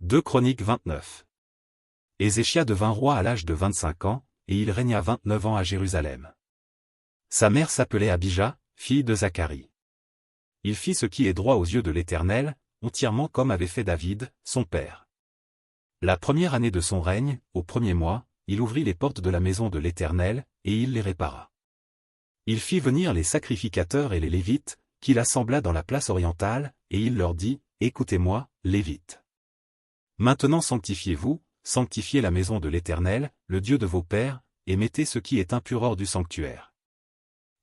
2 Chroniques 29. Ézéchia devint roi à l'âge de 25 ans, et il régna 29 ans à Jérusalem. Sa mère s'appelait Abija, fille de Zacharie. Il fit ce qui est droit aux yeux de l'Éternel, entièrement comme avait fait David, son père. La première année de son règne, au premier mois, il ouvrit les portes de la maison de l'Éternel, et il les répara. Il fit venir les sacrificateurs et les Lévites, qu'il assembla dans la place orientale, et il leur dit, « Écoutez-moi, Lévites. Maintenant sanctifiez-vous, sanctifiez la maison de l'Éternel, le Dieu de vos pères, et mettez ce qui est impur hors du sanctuaire.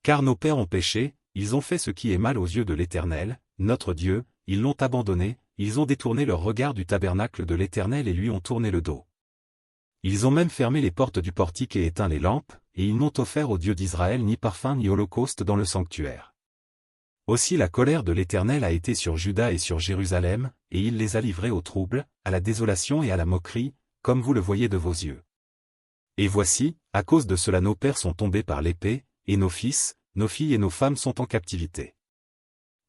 Car nos pères ont péché, ils ont fait ce qui est mal aux yeux de l'Éternel, notre Dieu, ils l'ont abandonné, ils ont détourné leur regard du tabernacle de l'Éternel et lui ont tourné le dos. Ils ont même fermé les portes du portique et éteint les lampes, et ils n'ont offert au Dieu d'Israël ni parfum ni holocauste dans le sanctuaire. Aussi la colère de l'Éternel a été sur Juda et sur Jérusalem, et il les a livrés au trouble, à la désolation et à la moquerie, comme vous le voyez de vos yeux. Et voici, à cause de cela nos pères sont tombés par l'épée, et nos fils, nos filles et nos femmes sont en captivité.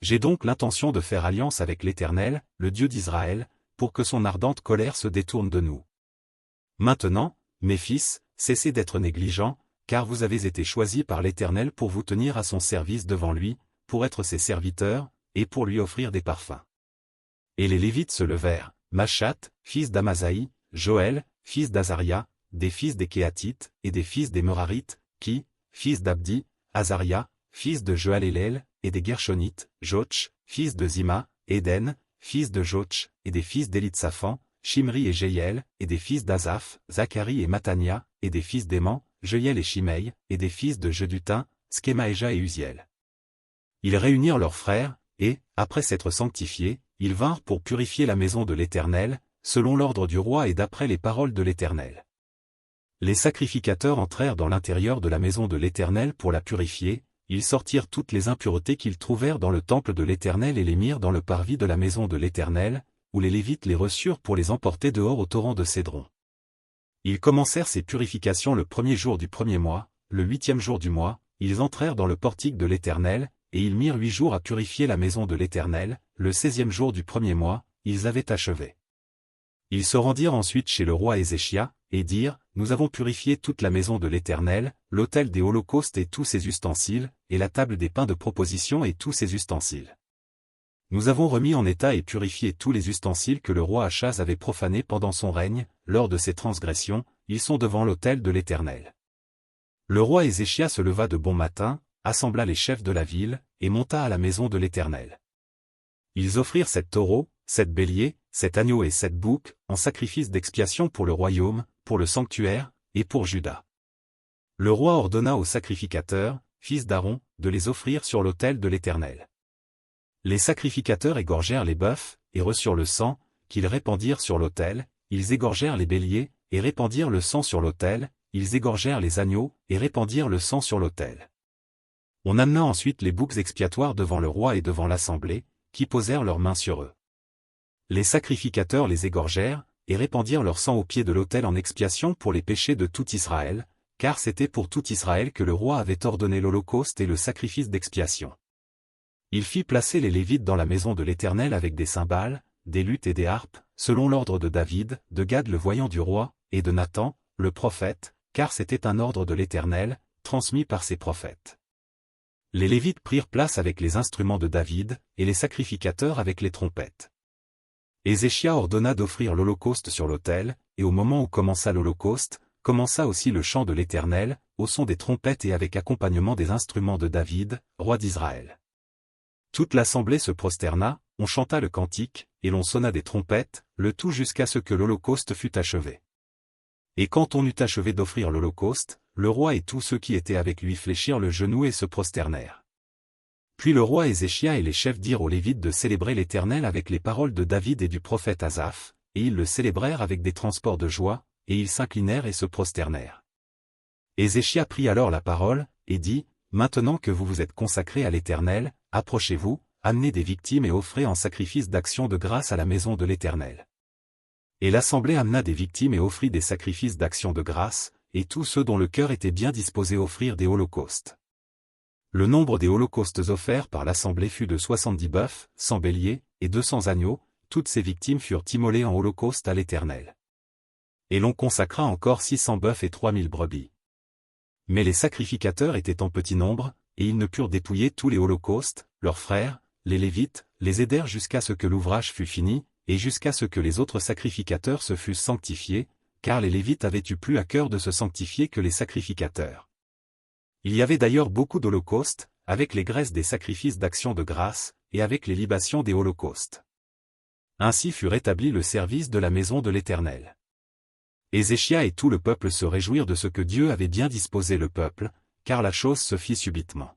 J'ai donc l'intention de faire alliance avec l'Éternel, le Dieu d'Israël, pour que son ardente colère se détourne de nous. Maintenant, mes fils, cessez d'être négligents, car vous avez été choisis par l'Éternel pour vous tenir à son service devant lui, pour être ses serviteurs, et pour lui offrir des parfums. » Et les Lévites se levèrent, Machat, fils d'Amasaï, Joël, fils d'Azaria, des fils des Kéatites, et des fils des Merarites, qui, fils d'Abdi, Azaria, fils de Joël-Hélel, et des Gershonites, Joch, fils de Zima, Éden, fils de Joch, et des fils d'Élitsaphan, Shimri et Jéiel, et des fils d'Azaph, Zacharie et Matania, et des fils d'Éman, Jeiel et Shimei, et des fils de Jeduthun, Skemaéja et Uziel. Ils réunirent leurs frères, et, après s'être sanctifiés, ils vinrent pour purifier la maison de l'Éternel, selon l'ordre du roi et d'après les paroles de l'Éternel. Les sacrificateurs entrèrent dans l'intérieur de la maison de l'Éternel pour la purifier, ils sortirent toutes les impuretés qu'ils trouvèrent dans le temple de l'Éternel et les mirent dans le parvis de la maison de l'Éternel, où les Lévites les reçurent pour les emporter dehors au torrent de Cédron. Ils commencèrent ces purifications le premier jour du premier mois, le 8e jour du mois, ils entrèrent dans le portique de l'Éternel, et ils mirent 8 jours à purifier la maison de l'Éternel, le 16e jour du premier mois, ils avaient achevé. Ils se rendirent ensuite chez le roi Ézéchia, et dirent, « Nous avons purifié toute la maison de l'Éternel, l'autel des holocaustes et tous ses ustensiles, et la table des pains de proposition et tous ses ustensiles. Nous avons remis en état et purifié tous les ustensiles que le roi Achaz avait profanés pendant son règne, lors de ses transgressions, ils sont devant l'autel de l'Éternel. » Le roi Ézéchia se leva de bon matin, assembla les chefs de la ville, et monta à la maison de l'Éternel. Ils offrirent 7 taureaux, 7 béliers, 7 agneaux et 7 boucs, en sacrifice d'expiation pour le royaume, pour le sanctuaire, et pour Juda. Le roi ordonna aux sacrificateurs, fils d'Aaron, de les offrir sur l'autel de l'Éternel. Les sacrificateurs égorgèrent les bœufs, et reçurent le sang, qu'ils répandirent sur l'autel, ils égorgèrent les béliers, et répandirent le sang sur l'autel, ils égorgèrent les agneaux, et répandirent le sang sur l'autel. On amena ensuite les boucs expiatoires devant le roi et devant l'assemblée, qui posèrent leurs mains sur eux. Les sacrificateurs les égorgèrent, et répandirent leur sang au pied de l'autel en expiation pour les péchés de tout Israël, car c'était pour tout Israël que le roi avait ordonné l'holocauste et le sacrifice d'expiation. Il fit placer les Lévites dans la maison de l'Éternel avec des cymbales, des luttes et des harpes, selon l'ordre de David, de Gad le voyant du roi, et de Nathan, le prophète, car c'était un ordre de l'Éternel, transmis par ses prophètes. Les Lévites prirent place avec les instruments de David, et les sacrificateurs avec les trompettes. Ézéchia ordonna d'offrir l'holocauste sur l'autel, et au moment où commença l'holocauste, commença aussi le chant de l'Éternel, au son des trompettes et avec accompagnement des instruments de David, roi d'Israël. Toute l'assemblée se prosterna, on chanta le cantique, et l'on sonna des trompettes, le tout jusqu'à ce que l'holocauste fût achevé. Et quand on eut achevé d'offrir l'holocauste, le roi et tous ceux qui étaient avec lui fléchirent le genou et se prosternèrent. Puis le roi Ézéchia et les chefs dirent aux Lévites de célébrer l'Éternel avec les paroles de David et du prophète Asaph, et ils le célébrèrent avec des transports de joie, et ils s'inclinèrent et se prosternèrent. Ézéchia prit alors la parole, et dit, « Maintenant que vous vous êtes consacrés à l'Éternel, approchez-vous, amenez des victimes et offrez en sacrifice d'action de grâce à la maison de l'Éternel. » Et l'assemblée amena des victimes et offrit des sacrifices d'action de grâce, et tous ceux dont le cœur était bien disposé offrirent des holocaustes. Le nombre des holocaustes offerts par l'assemblée fut de 70 bœufs, 100 béliers, et 200 agneaux, toutes ces victimes furent immolées en holocauste à l'Éternel. Et l'on consacra encore 600 bœufs et 3000 brebis. Mais les sacrificateurs étaient en petit nombre, et ils ne purent dépouiller tous les holocaustes, leurs frères, les Lévites, les aidèrent jusqu'à ce que l'ouvrage fût fini, et jusqu'à ce que les autres sacrificateurs se fussent sanctifiés, car les Lévites avaient eu plus à cœur de se sanctifier que les sacrificateurs. Il y avait d'ailleurs beaucoup d'holocaustes, avec les graisses des sacrifices d'action de grâce, et avec les libations des holocaustes. Ainsi fut rétabli le service de la maison de l'Éternel. Ézéchia et tout le peuple se réjouirent de ce que Dieu avait bien disposé le peuple, car la chose se fit subitement.